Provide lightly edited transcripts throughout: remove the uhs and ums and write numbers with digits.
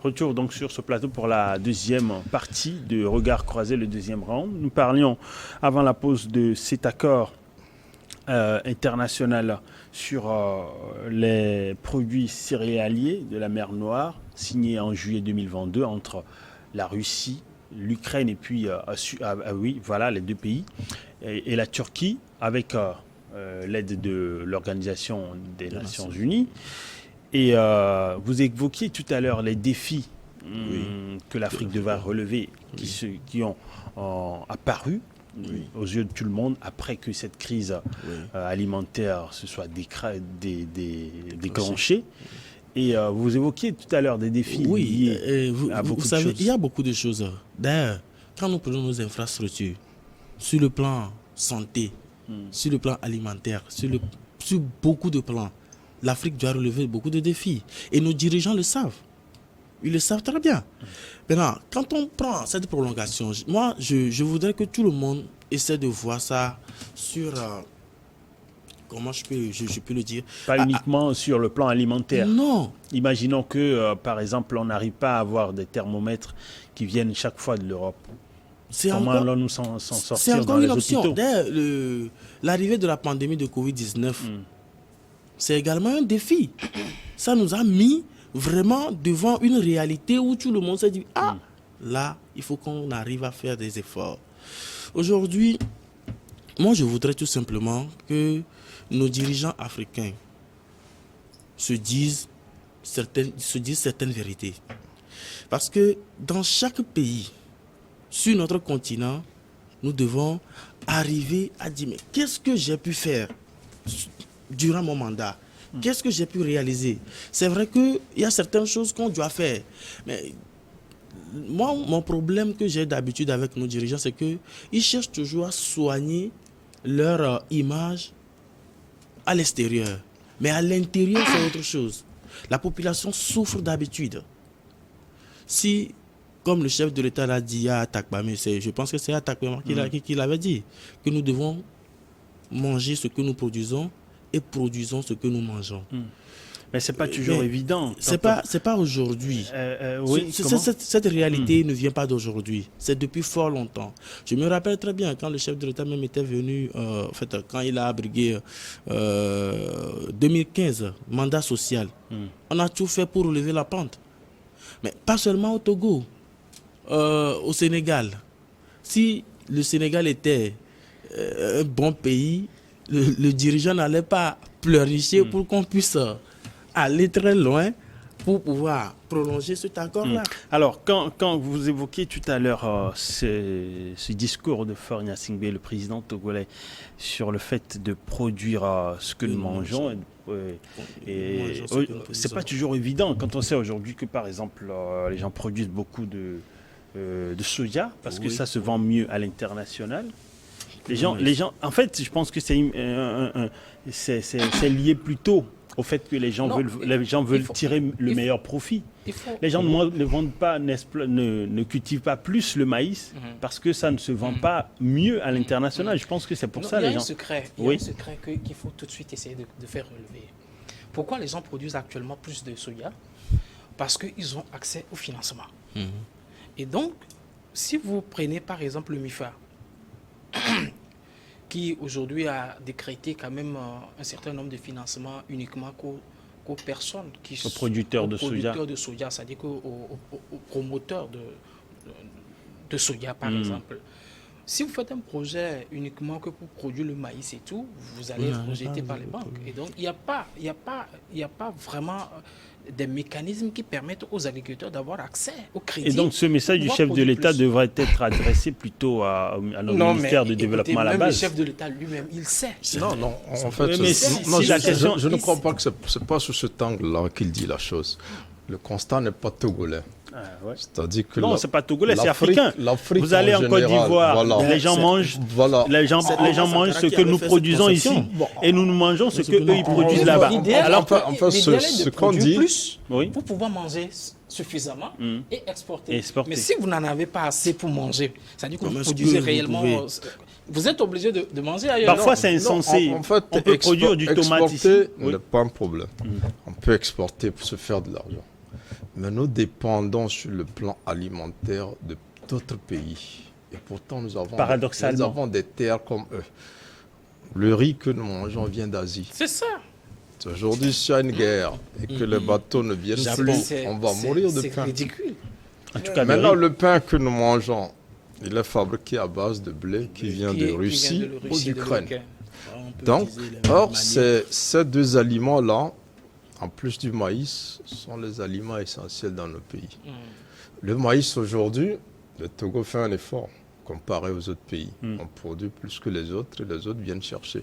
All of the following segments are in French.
Retour donc sur ce plateau pour la deuxième partie de Regard croisé, le deuxième round. Nous parlions avant la pause de cet accord international sur les produits céréaliers de la mer Noire, signé en juillet 2022 entre la Russie, l'Ukraine et puis les deux pays, et la Turquie, avec l'aide de l'Organisation des Nations Unies. Et vous évoquiez tout à l'heure les défis que l'Afrique devra relever, qui ont apparu aux yeux de tout le monde après que cette crise alimentaire se soit déclenchée. Et vous évoquiez tout à l'heure des défis liés à beaucoup de choses. Il y a beaucoup de choses. D'ailleurs, quand nous prenons nos infrastructures, sur le plan santé, sur le plan alimentaire, sur beaucoup de plans, l'Afrique doit relever beaucoup de défis. Et nos dirigeants le savent. Ils le savent très bien. Maintenant, quand on prend cette prolongation, moi, je voudrais que tout le monde essaie de voir ça sur... comment je peux le dire? Pas uniquement sur le plan alimentaire. Non. Imaginons que, par exemple, on n'arrive pas à avoir des thermomètres qui viennent chaque fois de l'Europe. Comment allons-nous s'en sortir? C'est encore dans une les option. hôpitaux? D'ailleurs, l'arrivée de la pandémie de Covid-19, c'est également un défi. Ça nous a mis vraiment devant une réalité où tout le monde s'est dit, là, il faut qu'on arrive à faire des efforts. Aujourd'hui, moi, je voudrais tout simplement que nos dirigeants africains se disent certaines vérités. Parce que dans chaque pays, sur notre continent, nous devons arriver à dire, mais qu'est-ce que j'ai pu faire durant mon mandat? Qu'est-ce que j'ai pu réaliser? C'est vrai qu'il y a certaines choses qu'on doit faire. Mais moi, mon problème que j'ai d'habitude avec nos dirigeants, c'est qu'ils cherchent toujours à soigner leur image à l'extérieur. Mais à l'intérieur, c'est autre chose. La population souffre d'habitude. Si, comme le chef de l'État l'a dit à Atakpamé, je pense que c'est Atakpamé qui l'avait dit, que nous devons manger ce que nous produisons et produisons ce que nous mangeons. Mais ce n'est pas toujours évident. C'est pas aujourd'hui. Cette réalité ne vient pas d'aujourd'hui. C'est depuis fort longtemps. Je me rappelle très bien quand le chef de l'État même était venu, quand il a abrigué 2015, mandat social. On a tout fait pour relever la pente. Mais pas seulement au Togo, au Sénégal. Si le Sénégal était un bon pays, le dirigeant n'allait pas pleurnicher pour qu'on puisse aller très loin pour pouvoir prolonger cet accord-là. Alors, quand vous évoquiez tout à l'heure ce discours de Faure Gnassingbé, le président togolais, sur le fait de produire ce que nous mangeons, c'est pas toujours évident quand on sait aujourd'hui que, par exemple, les gens produisent beaucoup de soja, parce que ça se vend mieux à l'international. Les gens, en fait, je pense que c'est lié plutôt au fait que les gens veulent tirer le meilleur profit. Les gens ne cultivent pas plus le maïs parce que ça ne se vend pas mieux à l'international. Je pense que c'est pour ça les gens. Il y a un secret qu'il faut tout de suite essayer de faire relever. Pourquoi les gens produisent actuellement plus de soja? Parce qu'ils ont accès au financement. Et donc, si vous prenez par exemple le MIFA, qui aujourd'hui a décrété quand même un certain nombre de financements uniquement qu'aux personnes qui aux producteurs de soja, c'est-à-dire aux promoteurs de soja par exemple. Si vous faites un projet uniquement que pour produire le maïs et tout, vous allez être rejeté par les banques. Et donc il n'y a pas vraiment des mécanismes qui permettent aux agriculteurs d'avoir accès au crédit. Et donc ce message du chef de l'État devrait être adressé plutôt à notre ministère de développement à la base. Le chef de l'État lui-même, il sait. Non, en fait, je ne crois pas que ce n'est pas sous cet angle-là qu'il dit la chose. Le constat n'est pas togolais. C'est-à-dire que non, c'est pas togolais, c'est africain. Vous allez en Côte d'Ivoire, les gens mangent, les gens mangent ce que nous produisons ici, et nous mangeons ce que eux ils produisent là-bas. Alors, enfin, ce qu'on dit, plus pour pouvoir manger suffisamment et exporter. Mais si vous n'en avez pas assez pour manger, ça veut dire que vous produisez réellement. Vous êtes obligé de manger ailleurs. Parfois, c'est insensé. En fait, on peut produire du tomate ici. Exporter n'est pas un problème. On peut exporter pour se faire de l'argent. Mais nous dépendons sur le plan alimentaire de d'autres pays. Et pourtant, nous avons des terres comme eux. Le riz que nous mangeons vient d'Asie. C'est ça. Aujourd'hui, s'il y a une guerre et que les bateaux ne viennent plus, on va mourir de faim. C'est ridicule. En tout cas, maintenant, le pain que nous mangeons, il est fabriqué à base de blé qui vient de Russie ou d'Ukraine. Donc, or, ces deux aliments-là, en plus du maïs, sont les aliments essentiels dans nos pays. Le maïs, aujourd'hui, le Togo fait un effort comparé aux autres pays. On produit plus que les autres et les autres viennent chercher.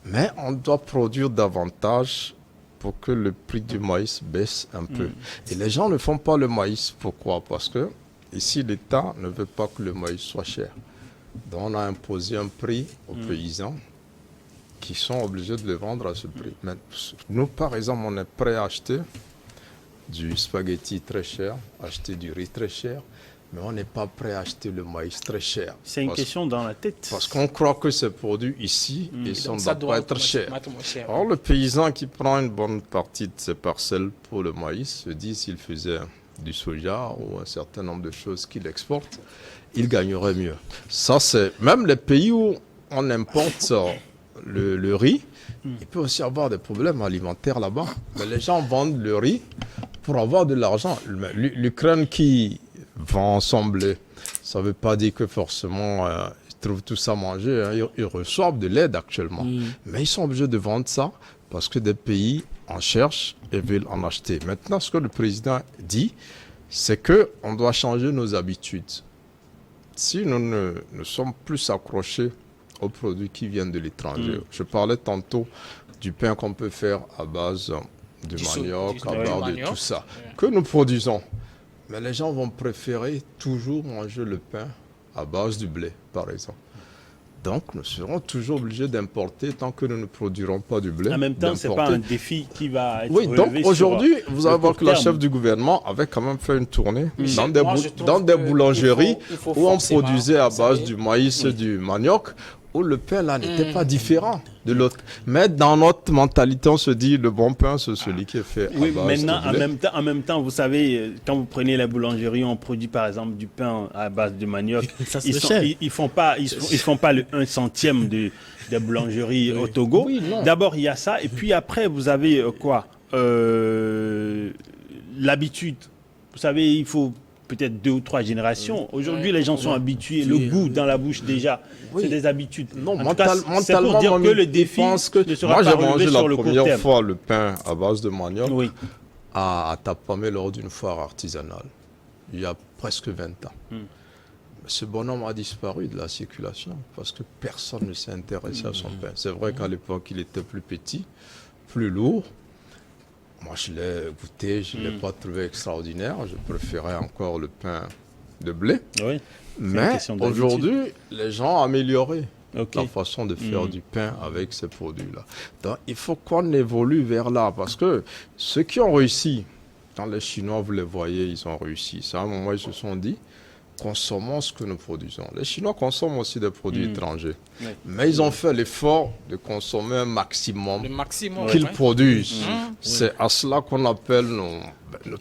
Mais on doit produire davantage pour que le prix du maïs baisse un peu. Et les gens ne font pas le maïs. Pourquoi? Parce que ici, l'État ne veut pas que le maïs soit cher. Donc, on a imposé un prix aux paysans qui sont obligés de le vendre à ce prix. Mais nous, par exemple, on est prêt à acheter du spaghetti très cher, acheter du riz très cher, mais on n'est pas prêt à acheter le maïs très cher. C'est une question dans la tête. Parce qu'on croit que c'est produit ici et ça ne doit pas être cher. Or, le paysan qui prend une bonne partie de ses parcelles pour le maïs se dit s'il faisait du soja ou un certain nombre de choses qu'il exporte, il gagnerait mieux. Ça, c'est même les pays où on importe le riz, il peut aussi avoir des problèmes alimentaires là-bas. Mais les gens vendent le riz pour avoir de l'argent. L'Ukraine qui vend son blé, ça ne veut pas dire que forcément ils trouvent tout ça à manger. Hein. Ils reçoivent de l'aide actuellement. Mais ils sont obligés de vendre ça parce que des pays en cherchent et veulent en acheter. Maintenant, ce que le président dit, c'est qu'on doit changer nos habitudes. Si nous ne sommes plus accrochés aux produits qui viennent de l'étranger. Je parlais tantôt du pain qu'on peut faire à base de manioc, à base de tout ça, que nous produisons. Mais les gens vont préférer toujours manger le pain à base du blé, par exemple. Donc, nous serons toujours obligés d'importer tant que nous ne produirons pas du blé. En même temps, ce n'est pas un défi qui va être relevé. Donc aujourd'hui, vous allez voir que la chef du gouvernement avait quand même fait une tournée dans des boulangeries où on produisait à base du maïs et du manioc, où le pain là n'était pas différent de l'autre. Mais dans notre mentalité, on se dit le bon pain, c'est celui qui est fait à base de blé. En même temps, vous savez, quand vous prenez la boulangerie, on produit par exemple du pain à base de manioc. Ils font pas le 1 centième des boulangeries au Togo. D'abord, il y a ça. Et puis après, vous avez l'habitude. Vous savez, il faut peut-être 2 ou 3 générations. Aujourd'hui, les gens sont habitués. Le goût dans la bouche, déjà, c'est des habitudes. Non, mentalement, dire que le défi ne sera pas relevé sur le court terme. Moi, j'ai mangé la première fois le pain à base de manioc à Tapamé lors d'une foire artisanale, il y a presque 20 ans. Ce bonhomme a disparu de la circulation parce que personne ne s'est intéressé à son pain. C'est vrai qu'à l'époque, il était plus petit, plus lourd. Moi, je l'ai goûté, je ne l'ai pas trouvé extraordinaire. Je préférais encore le pain de blé. Oui. Mais aujourd'hui, les gens ont amélioré la façon de faire du pain avec ces produits-là. Donc, il faut qu'on évolue vers là. Parce que ceux qui ont réussi, quand les Chinois, vous les voyez, ils ont réussi. Ça, à un moment, ils se sont dit, consommons ce que nous produisons. Les Chinois consomment aussi des produits étrangers. Oui. Mais ils ont fait l'effort de consommer un maximum qu'ils produisent. C'est à cela qu'on appelle, nous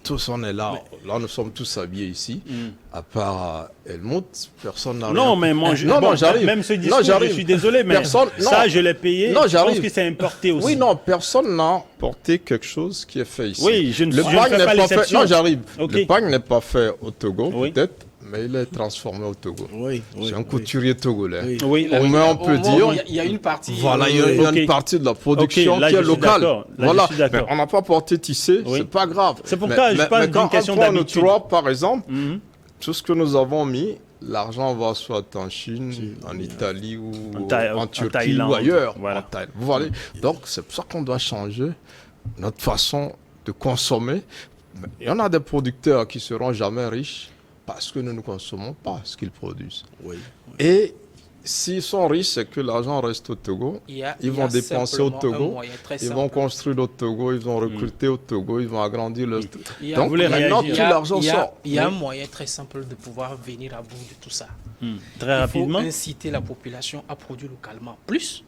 tous on est là, nous sommes tous habillés ici, à part Helmut, personne n'a Non, mais moi, j'arrive. Même ce discours, je suis désolé, mais ça, je l'ai payé, je pense que c'est importé aussi. Oui, non, personne n'a porté quelque chose qui est fait ici. Oui, je ne fais pas l'exception. Non, j'arrive. Le pain n'est pas fait au Togo, peut-être, mais il est transformé au Togo. C'est un couturier togolais. On peut dire... Il y a une partie... Voilà, il y a une partie de la production qui est locale. Voilà, mais on n'a pas porté tissé, c'est pas grave. C'est pourquoi je parle d'une question d'habitude. Quand on par exemple, tout ce que nous avons mis, l'argent va soit en Chine, en Italie ou en Turquie ou ailleurs. Voilà. Vous voyez. Donc, c'est pour ça qu'on doit changer notre façon de consommer. Il y en a des producteurs qui ne seront jamais riches parce que nous ne consommons pas ce qu'ils produisent. Et s'ils sont riches, c'est que l'argent reste au Togo. Ils vont dépenser au Togo. Ils vont construire au Togo. Ils vont recruter au Togo. Ils vont agrandir leur... Donc, maintenant, tout l'argent sort. Il y a un moyen très simple de pouvoir venir à bout de tout ça. Très rapidement. Il faut inciter la population à produire localement plus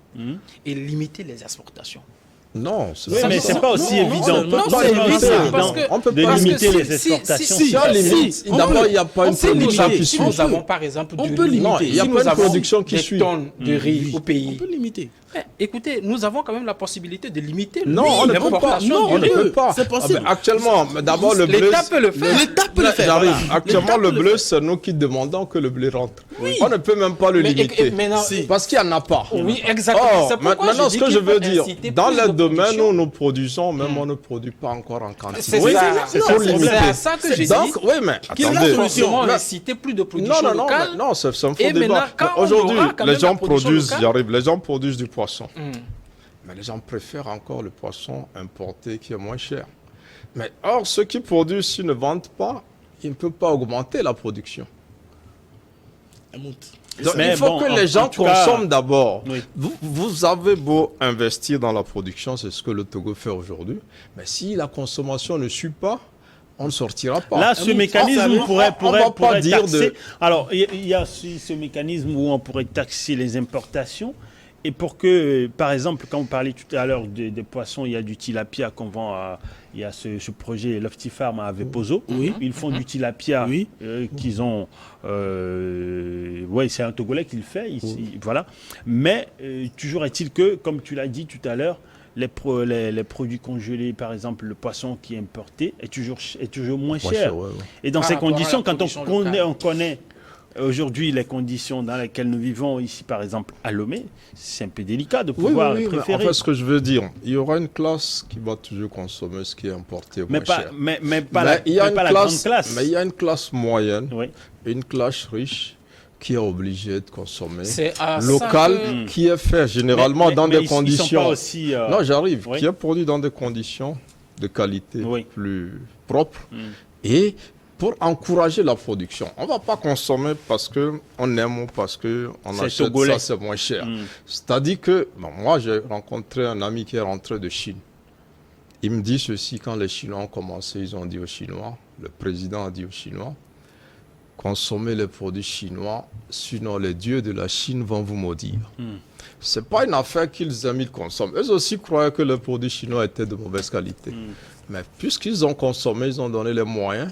et limiter les exportations. Non, oui, mais c'est pas aussi évident. On peut pas limiter les exportations. Si on limite, d'abord, il n'y a pas une production qui suit. Si nous avons par exemple on peut limiter. Il n'y a pas une production qui suit. Des tonnes de riz au pays. On peut limiter. Écoutez, nous avons quand même la possibilité de limiter l'importation. On ne peut pas. C'est possible. Actuellement, d'abord le blé. L'État peut le faire. L'État peut le faire. J'arrive. Actuellement, le blé, c'est nous qui demandons que le blé rentre. On ne peut même pas le limiter. Parce qu'il n'y en a pas. Oui, exactement. Maintenant, ce que je veux dire, dans les domaines où nous produisons, même on ne produit pas encore en quantité. C'est ça que j'ai dit. Donc, oui, mais attendez. On a cité plus de production locale. Non, c'est un faux débat. Aujourd'hui, les gens produisent, les gens produisent du poisson. Mais les gens préfèrent encore le poisson importé qui est moins cher. Mais or, ceux qui produisent, s'ils ne vendent pas, ils ne peuvent pas augmenter la production. Donc, il faut que les gens consomment d'abord. Oui. Vous avez beau investir dans la production, c'est ce que le Togo fait aujourd'hui. Mais si la consommation ne suit pas, on ne sortira pas. Là, ce mécanisme pourrait taxer. Alors, il y a ce mécanisme où on pourrait taxer les importations. Et pour que, par exemple, quand vous parliez tout à l'heure des poissons, il y a du tilapia qu'on vend il y a ce projet Lofty Farm à Vepozo. Oui. Ils font du tilapia qu'ils ont... c'est un Togolais qui le fait. Voilà. Mais toujours est-il que, comme tu l'as dit tout à l'heure, les produits congelés, par exemple, le poisson qui est importé est toujours moins cher. Et dans ces conditions, quand on connaît aujourd'hui les conditions dans lesquelles nous vivons ici, par exemple, à Lomé, c'est un peu délicat de pouvoir préférer. En fait, ce que je veux dire, il y aura une classe qui va toujours consommer ce qui est importé moins cher. Mais pas la grande classe. Mais il y a une classe moyenne, une classe riche, qui est obligée de consommer local, qui est fait généralement dans des conditions... Aussi, non, j'arrive. Qui est produit dans des conditions de qualité plus propres. Et pour encourager la production. On ne va pas consommer parce qu'on aime ou parce qu'on achète ça, c'est moins cher. C'est-à-dire que, moi j'ai rencontré un ami qui est rentré de Chine. Il me dit ceci, quand les Chinois ont commencé, ils ont dit aux Chinois, le président a dit aux Chinois, consommez les produits chinois, sinon les dieux de la Chine vont vous maudire. Ce n'est pas une affaire qu'ils aiment, ils consomment. Eux aussi croyaient que les produits chinois étaient de mauvaise qualité. Mais puisqu'ils ont consommé, ils ont donné les moyens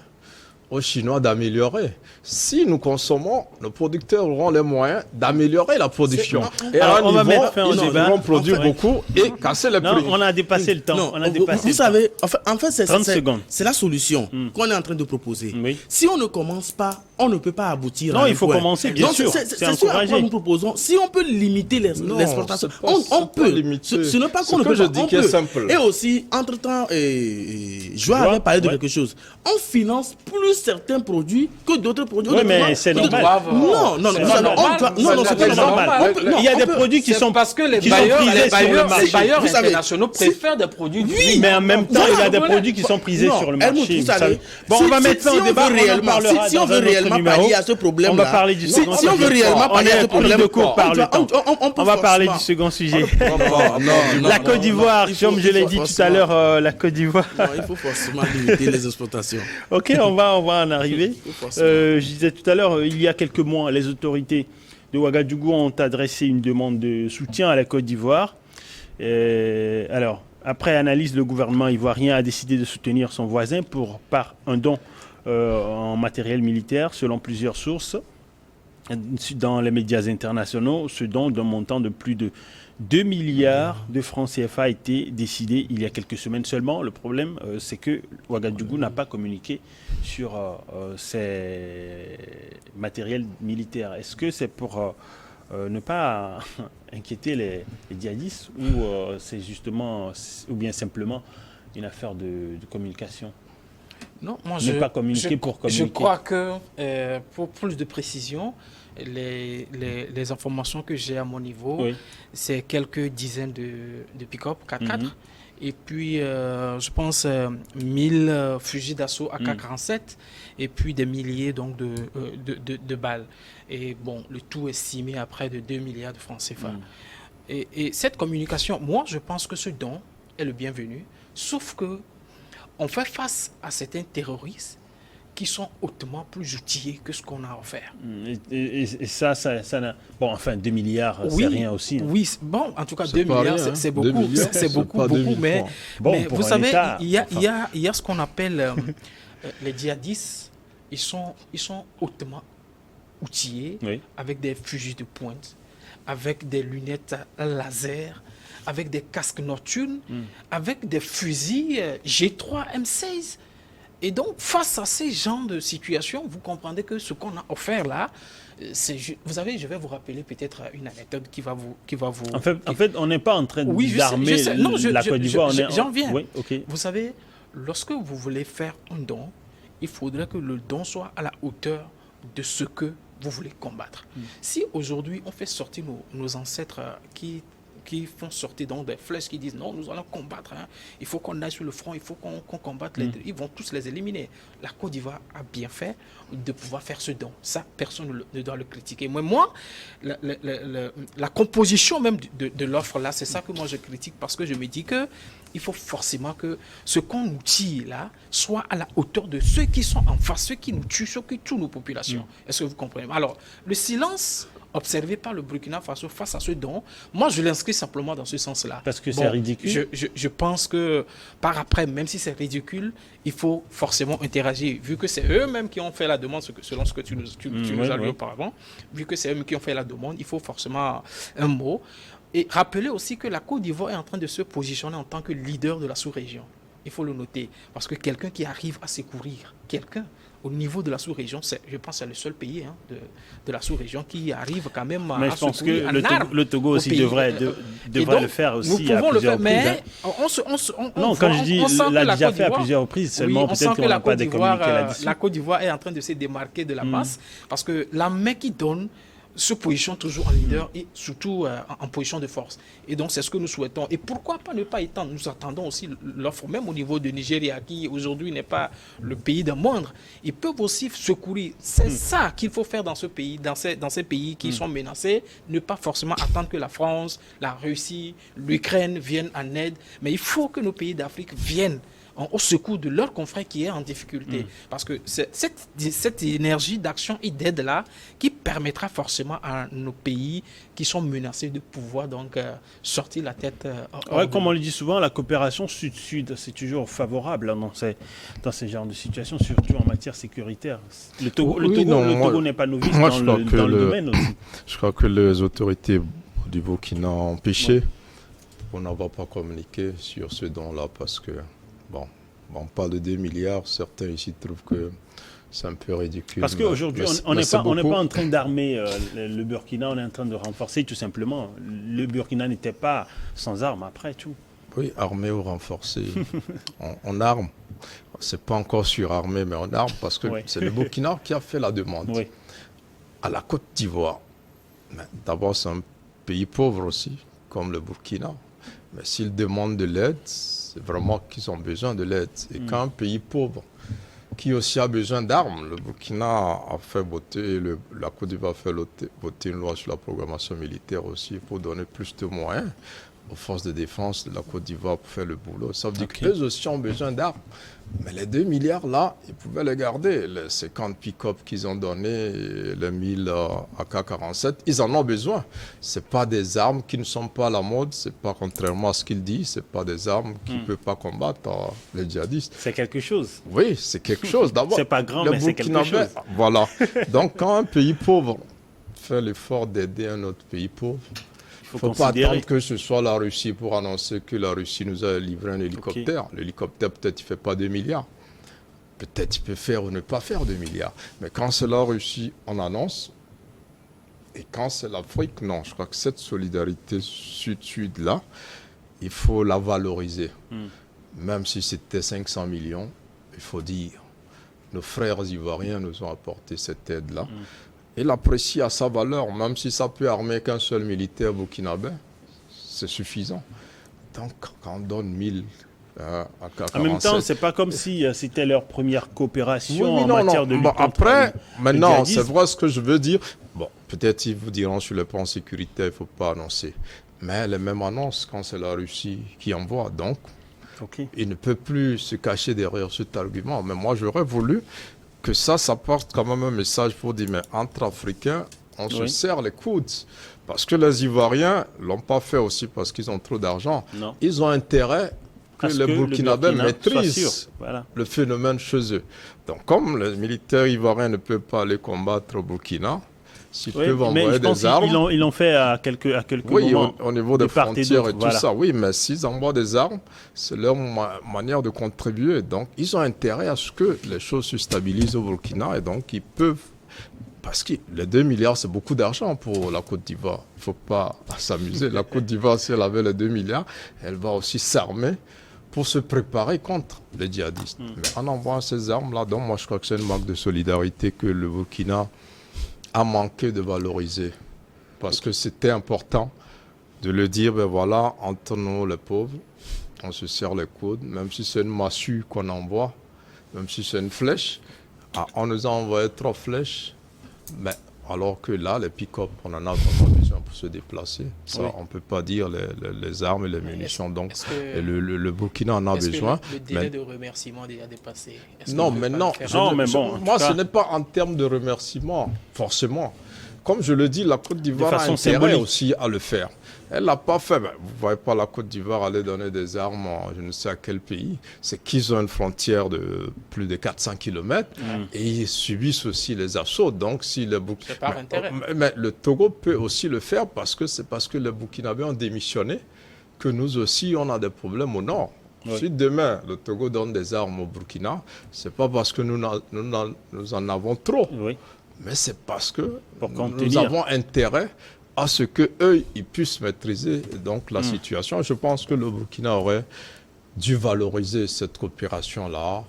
aux Chinois d'améliorer. Si nous consommons, nos producteurs auront les moyens d'améliorer la production. Et alors, ils vont produire beaucoup et casser les prix. On a dépassé le temps. Vous savez, en fait, c'est la solution qu'on est en train de proposer. Si on ne commence pas, on ne peut pas aboutir. Non, il faut commencer, bien sûr. C'est encouragé. Nous proposons. Si on peut limiter l'exportation, on peut. Ce n'est pas qu'on ne peut pas. On peut. Et aussi, entre-temps, Joël avait parlé de quelque chose. On finance plus certains produits que d'autres produits. Oui, mais c'est normal. Non, c'est pas normal. Il y a des produits qui sont parce que les bailleurs internationaux préfèrent des produits. Oui, mais en même temps, il y a des produits qui sont prisés sur le marché. Bon, on va mettre ça en débat. Si on veut réellement pallier à ce problème, on va parler du second sujet. Si on veut réellement pallier à ce problème, on va parler du second sujet. La Côte d'Ivoire, comme je l'ai dit tout à l'heure, la Côte d'Ivoire. Il faut forcément limiter les exportations. Ok, on va en arriver. Je disais tout à l'heure, il y a quelques mois, les autorités de Ouagadougou ont adressé une demande de soutien à la Côte d'Ivoire. Alors, après analyse, le gouvernement ivoirien a décidé de soutenir son voisin par un don en matériel militaire, selon plusieurs sources dans les médias internationaux. Ce don d'un montant de plus de 2 milliards de francs CFA a été décidé il y a quelques semaines seulement. Le problème, c'est que Ouagadougou n'a pas communiqué sur ces matériels militaires. Est-ce que c'est pour ne pas inquiéter les djihadistes ou c'est justement, ou bien simplement une affaire de communication? Non, moi pas communiquer pour communiquer. Je crois que pour plus de précision, les informations que j'ai à mon niveau, c'est quelques dizaines de pick-up 4x4 et puis je pense 1000 fusils d'assaut AK-47 et puis des milliers donc de balles. Et bon, le tout estimé à près de 2 milliards de francs CFA. Et cette communication, moi je pense que ce don est le bienvenu, sauf que on fait face à certains terroristes qui sont hautement plus outillés que ce qu'on a offert. Et ça n'a... Bon, enfin, 2 milliards, c'est rien aussi. Hein. Oui, bon, en tout cas, 2 milliards, c'est beaucoup. C'est beaucoup, mais vous savez, il y a ce qu'on appelle les djihadistes. Ils sont hautement outillés, avec des fusils de pointe, avec des lunettes laser, avec des casques nocturnes, avec des fusils G3 M16. Et donc, face à ces genres de situations, vous comprenez que ce qu'on a offert là, vous savez, je vais vous rappeler peut-être une anecdote qui va vous... En fait, on n'est pas en train d'armer la Côte d'Ivoire. J'en viens. Oui, okay. Vous savez, lorsque vous voulez faire un don, il faudrait que le don soit à la hauteur de ce que vous voulez combattre. Si aujourd'hui, on fait sortir nos ancêtres qui font sortir donc des flèches qui disent non, nous allons combattre, hein. Il faut qu'on aille sur le front, il faut qu'on combatte, ils vont tous les éliminer. La Côte d'Ivoire a bien fait de pouvoir faire ce don. Ça, personne ne doit le critiquer. Mais moi, la composition même de l'offre là, c'est ça que moi je critique, parce que je me dis que il faut forcément que ce qu'on nous tire là soit à la hauteur de ceux qui sont en face, ceux qui nous tuent, ceux qui tuent nos populations. Est-ce que vous comprenez? Alors, le silence observé par le Burkina Faso face à ce don, moi je l'inscris simplement dans ce sens-là. Parce que c'est ridicule. Je pense que par après, même si c'est ridicule, il faut forcément interagir, vu que c'est eux-mêmes qui ont fait la demande, selon ce que tu nous as lu auparavant, vu que c'est eux-mêmes qui ont fait la demande, il faut forcément un mot. Et rappeler aussi que la Côte d'Ivoire est en train de se positionner en tant que leader de la sous-région. Il faut le noter, parce que quelqu'un qui arrive à secourir, quelqu'un au niveau de la sous-région, je pense que c'est le seul pays de la sous-région qui arrive quand même à secourir. Mais je pense que le Togo aussi devrait donc, le faire aussi. Nous pouvons le faire, mais quand je dis, l'a déjà fait à plusieurs reprises, seulement peut-être qu'on n'a pas de communiqué là-dessus. La Côte d'Ivoire est en train de se démarquer de la masse, parce que la main qui donne se positionne toujours en leader et surtout en position de force. Et donc, c'est ce que nous souhaitons. Et pourquoi pas ne pas étendre? Nous attendons aussi l'offre, même au niveau de Nigeria, qui aujourd'hui n'est pas le pays d'un moindre. Ils peuvent aussi secourir. C'est ça qu'il faut faire dans ce pays, dans ces pays qui sont menacés. Ne pas forcément attendre que la France, la Russie, l'Ukraine viennent en aide. Mais il faut que nos pays d'Afrique viennent au secours de leurs confrères qui est en difficulté. Parce que c'est cette énergie d'action et d'aide-là qui permettra forcément à nos pays qui sont menacés de pouvoir donc sortir la tête. Comme on le dit souvent, la coopération sud-sud, c'est toujours favorable dans ces genres de situations, surtout en matière sécuritaire. Le Togo n'est pas novice dans le domaine aussi. Je crois que les autorités du Burkina ont empêché pour n'avoir pas communiqué sur ce don-là, parce que bon, on parle de 2 milliards, certains ici trouvent que c'est un peu ridicule. Parce qu'aujourd'hui, on n'est pas en train d'armer le Burkina, on est en train de renforcer tout simplement. Le Burkina n'était pas sans armes après tout. Oui, armer ou renforcer. on arme. C'est pas encore surarmé, mais on arme parce que c'est le Burkina qui a fait la demande. Oui. À la Côte d'Ivoire, d'abord c'est un pays pauvre aussi, comme le Burkina. Mais s'ils demandent de l'aide, c'est vraiment qu'ils ont besoin de l'aide. Et quand un pays pauvre, qui aussi a besoin d'armes, le Burkina a fait voter, la Côte d'Ivoire a fait voter une loi sur la programmation militaire aussi pour donner plus de moyens aux forces de défense de la Côte d'Ivoire pour faire le boulot. Ça veut dire qu'eux aussi ont besoin d'armes. Mais les 2 milliards là, ils pouvaient les garder. Les 50 pick-up qu'ils ont donnés, les 1000 AK-47, ils en ont besoin. Ce n'est pas des armes qui ne sont pas à la mode, c'est pas, contrairement à ce qu'il dit, ce n'est pas des armes qui ne peuvent pas combattre les djihadistes. C'est quelque chose. Oui, c'est quelque chose. D'abord, c'est pas grand, mais c'est quelque chose. Voilà. Donc quand un pays pauvre fait l'effort d'aider un autre pays pauvre, il ne faut pas attendre que ce soit la Russie pour annoncer que la Russie nous a livré un hélicoptère. L'hélicoptère, peut-être, il ne fait pas 2 milliards. Peut-être il peut faire ou ne pas faire 2 milliards. Mais quand c'est la Russie, on annonce. Et quand c'est l'Afrique, non. Je crois que cette solidarité sud-sud-là, il faut la valoriser. Même si c'était 500 millions, il faut dire, nos frères ivoiriens nous ont apporté cette aide-là. Et l'apprécier à sa valeur, même si ça peut armer qu'un seul militaire burkinabé, c'est suffisant. Donc, quand on donne 1000 à AK-47... En même temps, c'est pas comme si c'était leur première coopération en matière de lutte contre après, maintenant, c'est vrai ce que je veux dire. Bon, peut-être ils vous diront sur le plan sécuritaire, il ne faut pas annoncer. Mais les mêmes annonces quand c'est la Russie qui envoie. Donc, il ne peut plus se cacher derrière cet argument. Mais moi, j'aurais voulu que ça porte quand même un message pour dire, mais entre Africains, on se serre les coudes. Parce que les Ivoiriens ne l'ont pas fait aussi parce qu'ils ont trop d'argent. Ils ont intérêt que les Burkinabés maîtrisent le phénomène chez eux. Donc, comme les militaires ivoiriens ne peuvent pas aller combattre au Burkina, s'ils peuvent envoyer des armes... Ils l'ont fait à quelques moments. Au niveau des frontières et tout ça. Oui, mais s'ils envoient des armes, c'est leur manière de contribuer. Donc, ils ont intérêt à ce que les choses se stabilisent au Burkina et donc ils peuvent... Parce que les 2 milliards, c'est beaucoup d'argent pour la Côte d'Ivoire. Il ne faut pas s'amuser. La Côte d'Ivoire, si elle avait les 2 milliards, elle va aussi s'armer pour se préparer contre les djihadistes. Mais en envoyant ces armes-là, donc moi je crois que c'est une marque de solidarité que le Burkina a manqué de valoriser. Parce que c'était important de le dire, ben voilà, entre nous les pauvres, on se serre les coudes, même si c'est une massue qu'on envoie, même si c'est une flèche. On nous a envoyé 3 flèches. Mais alors que là, les pick-up, on en a vraiment besoin pour se déplacer. Ça, on ne peut pas dire les armes et les munitions. Donc, le Burkina en a besoin. Le délai de remerciement est déjà dépassé? Non, mais non. Moi, ce n'est pas en termes de remerciement, forcément. Comme je le dis, la Côte d'Ivoire a intérêt aussi à le faire. Elle ne l'a pas fait. Vous ne voyez pas la Côte d'Ivoire aller donner des armes à je ne sais à quel pays. C'est qu'ils ont une frontière de plus de 400 km et ils subissent aussi les assauts. Donc, si le c'est par intérêt. Mais le Togo peut aussi le faire parce que les Burkinabés ont démissionné que nous aussi, on a des problèmes au nord. Oui. Si demain, le Togo donne des armes au Burkina, ce n'est pas parce que nous en avons trop. Oui. Mais c'est parce que nous avons intérêt à ce qu'eux, ils puissent maîtriser donc, la situation. Je pense que le Burkina aurait dû valoriser cette coopération-là,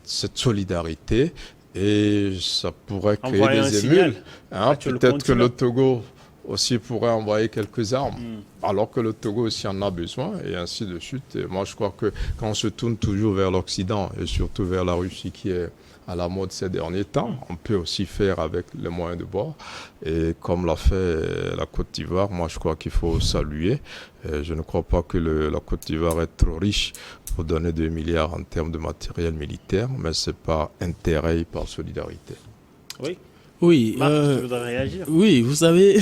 cette solidarité, et ça pourrait créer des émules. Peut-être que le Togo aussi pourrait envoyer quelques armes, alors que le Togo aussi en a besoin, et ainsi de suite. Et moi, je crois que quand on se tourne toujours vers l'Occident, et surtout vers la Russie qui est à la mode ces derniers temps, on peut aussi faire avec les moyens de bord. Et comme l'a fait la Côte d'Ivoire, moi je crois qu'il faut saluer. Je ne crois pas que la Côte d'Ivoire est trop riche pour donner 2 milliards en termes de matériel militaire, mais c'est par intérêt et par solidarité. Oui, Marc, je voudrais réagir. Oui, vous savez,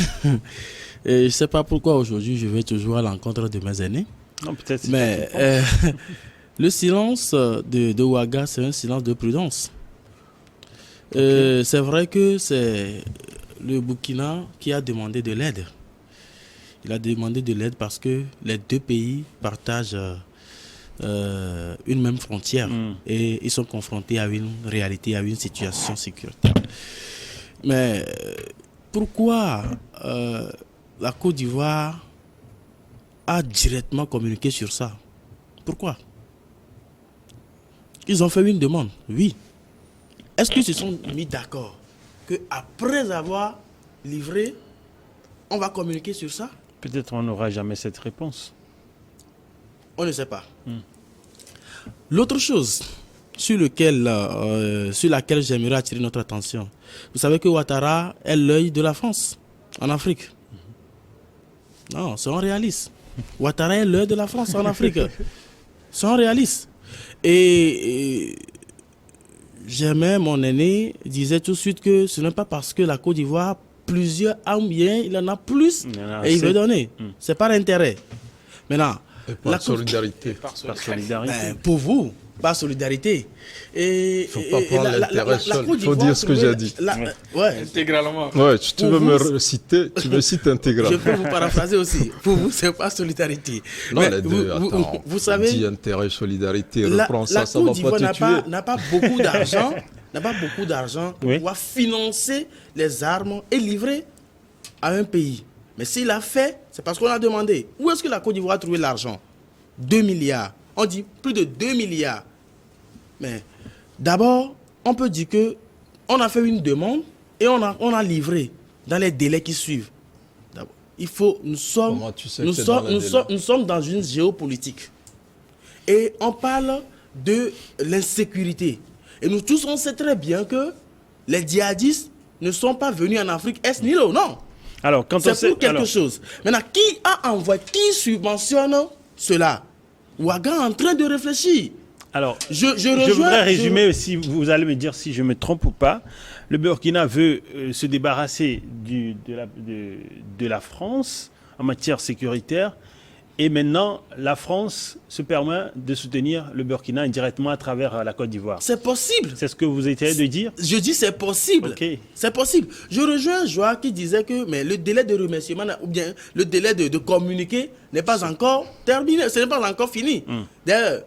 je ne sais pas pourquoi aujourd'hui je vais toujours à l'encontre de mes aînés. Non, peut-être. Mais le silence de Ouaga, c'est un silence de prudence. C'est vrai que c'est le Burkina qui a demandé de l'aide. Il a demandé de l'aide parce que les 2 pays partagent une même frontière et ils sont confrontés à une réalité, à une situation sécuritaire. Mais pourquoi la Côte d'Ivoire a directement communiqué sur ça? Pourquoi? Ils ont fait une demande, oui. Est-ce qu'ils se sont mis d'accord qu'après avoir livré, on va communiquer sur ça? Peut-être on n'aura jamais cette réponse. On ne sait pas. L'autre chose sur laquelle j'aimerais attirer notre attention, vous savez que Ouattara est l'œil de la France en Afrique. Non, soyons réalistes. Ouattara est l'œil de la France en Afrique. Soyons réalistes. Et jamais mon aîné disait tout de suite que ce n'est pas parce que la Côte d'Ivoire, plusieurs armes bien, il en a plus et il veut donner. C'est par intérêt. Maintenant, et par solidarité. Par solidarité. Pour vous, par solidarité. Il ne faut pas prendre l'intérêt seul. Il faut dire ce que j'ai dit. Intégralement. Ouais, tu veux me citer, tu me cites intégralement. Je peux vous paraphraser aussi. Pour vous, c'est pas solidarité. Non, les deux, vous savez, dit intérêt, solidarité, reprends ça, ça va pas te tuer. N'a pas beaucoup d'argent, pour pouvoir financer les armes et livrer à un pays. Mais s'il a fait, c'est parce qu'on a demandé. Où est-ce que la Côte d'Ivoire a trouvé l'argent? 2 milliards. On dit plus de 2 milliards. Mais d'abord, on peut dire que on a fait une demande et on a livré dans les délais qui suivent. Nous sommes dans une géopolitique. Et on parle de l'insécurité. Et nous tous, on sait très bien que les djihadistes ne sont pas venus en Afrique est ni l'eau, non. Alors, c'est pour quelque chose. Maintenant, qui a envoyé, qui subventionne cela? Ouaga est en train de réfléchir. Alors, je voudrais résumer, si vous allez me dire si je me trompe ou pas. Le Burkina veut se débarrasser de la France en matière sécuritaire. Et maintenant, la France se permet de soutenir le Burkina indirectement à travers la Côte d'Ivoire. C'est possible. C'est ce que vous essayez de dire? Je dis c'est possible. Okay. C'est possible. Je rejoins Joa qui disait que mais le délai de remerciement ou bien le délai de communiquer n'est pas encore terminé. Ce n'est pas encore fini. D'ailleurs,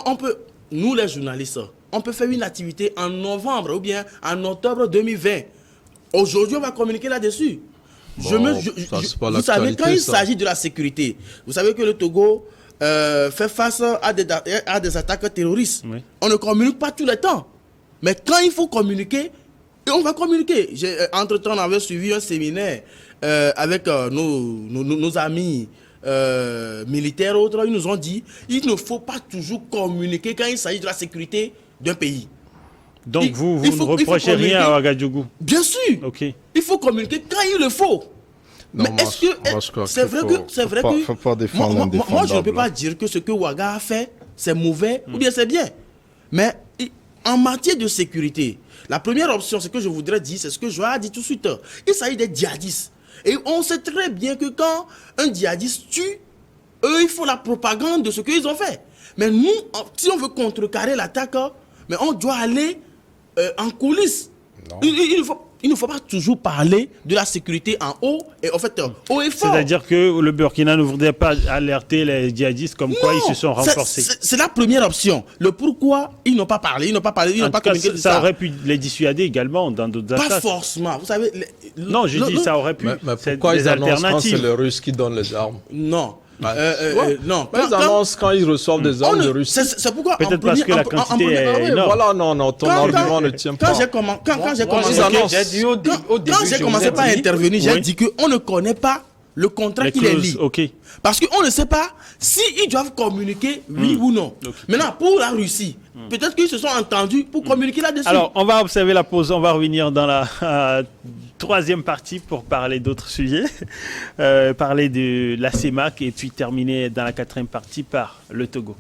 on peut, nous les journalistes, on peut faire une activité en novembre ou bien en octobre 2020. Aujourd'hui, on va communiquer là-dessus. Vous savez, quand il s'agit de la sécurité, vous savez que le Togo fait face à des attaques terroristes. Oui. On ne communique pas tout le temps. Mais quand il faut communiquer, on va communiquer. Entre-temps, on avait suivi un séminaire avec nos amis militaires, autres. Ils nous ont dit qu'il ne faut pas toujours communiquer quand il s'agit de la sécurité d'un pays. Donc vous ne reprochez rien à Ouagadougou? Bien sûr. Okay. Il faut communiquer quand il le faut. Non, mais est-ce que c'est vrai que faut pas défendre moi je ne peux pas dire que ce que Ouaga a fait c'est mauvais ou bien c'est bien. Mais en matière de sécurité, la première option, ce que je voudrais dire, c'est ce que je ai dit tout de suite. Il s'agit des djihadistes. Et on sait très bien que quand un djihadiste tue, eux, il faut la propagande de ce qu'ils ont fait. Mais nous, si on veut contrecarrer l'attaque, mais on doit aller en coulisses. Il ne faut pas toujours parler de la sécurité en haut et en fait haut et fort. C'est-à-dire que le Burkina ne voudrait pas alerter les djihadistes comme quoi ils se sont renforcés. C'est la première option. Le pourquoi ils n'ont pas parlé, ils n'ont pas communiqué. Ça aurait pu les dissuader également dans d'autres attaques. Pas forcément. Vous savez. Non, je dis ça aurait pu. Mais pourquoi ils annoncent quand c'est les Russes qui donnent les armes? Non. Non. Ils annoncent quand ils reçouvent des armes de Russie. C'est pourquoi. Peut-être parce que la quantité est énorme. Voilà, non, ton argument ne tient pas. Quand j'ai commencé par intervenir, j'ai dit qu'on ne connaît pas le contrat qui les lie. Okay. Parce qu'on ne sait pas s'ils doivent communiquer, oui ou non. Okay. Maintenant, pour la Russie, peut-être qu'ils se sont entendus pour communiquer là-dessus. Alors, on va observer la pause. On va revenir dans la troisième partie pour parler d'autres sujets. Parler de la CEMAC et puis terminer dans la quatrième partie par le Togo.